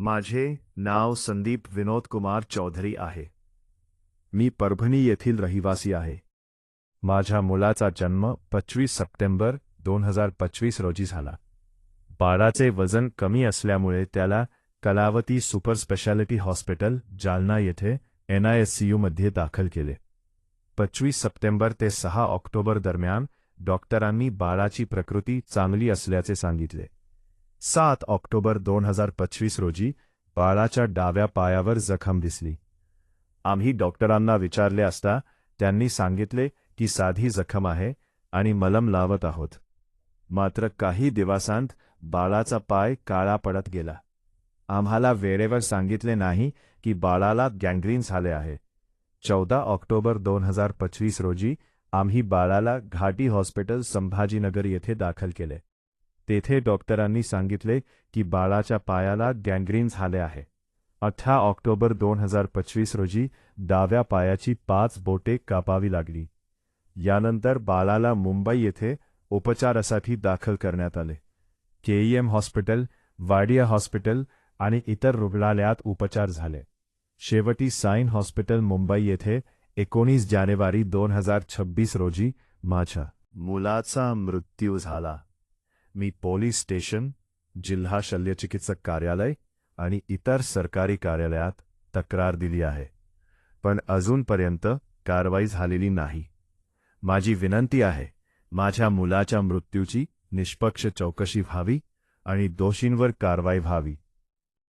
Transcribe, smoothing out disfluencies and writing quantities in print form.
माझे नाव संदीप विनोद कुमार चौधरी आहे. मी परभणी येथील रहिवासी आहे. माझ्या मुलाचा जन्म 25 सप्टेंबर 2025 रोजी झाला. बाळाचे वजन कमी असल्यामुळे त्याला Kalavati super speciality hospital Jalna येथे NICU मध्ये दाखल केले. 25 सप्टेंबर ते 6 ऑक्टोबर दरम्यान डॉक्टरांनी बाळाची प्रकृती चांगली असल्याचे सांगितले. 7 ऑक्टोबर 2025 रोजी बाळाच्या डाव्या पायावर जखम दिसली. आम्ही डॉक्टरांना विचारले असता त्यांनी सांगितले की साधी जखम आहे आणि मलम लावत आहोत. मात्र काही दिवसांत बाळाचा पाय काळा पडत गेला. आम्हाला वेळेवर सांगितले नाही की बाळाला गँग्रीन झाले आहे. 14 ऑक्टोबर 2025 रोजी आम्ही बाळाला घाटी हॉस्पिटल संभाजीनगर येथे दाखल केले. तेथे डॉक्टरांनी सांगितले की बाळाच्या पायाला गँग्रीन झाले आहे. 18 ऑक्टोबर 2025 रोजी डाव्या पायाची 5 बोटे कापावी लागली. यानंतर बाळाला मुंबई येथे उपचारासाठी दाखल करण्यात आले. KEM हॉस्पिटल, वाडिया हॉस्पिटल आणि इतर रुग्णालयात उपचार झाले. शेवटी साइन हॉस्पिटल मुंबई येथे 19 जानेवारी 2026 रोजी माझ्या मुलाचा मृत्यू झाला. मी पोलीस स्टेशन, जिल्हा शल्यचिकित्सक कार्यालय आणि इतर सरकारी कार्यालयात तक्रार दिली आहे, पण अजूनपर्यंत कारवाई झालेली नाही. माझी विनंती आहे, माझ्या मुलाच्या मृत्यूची निष्पक्ष चौकशी व्हावी आणि दोषींवर कारवाई व्हावी.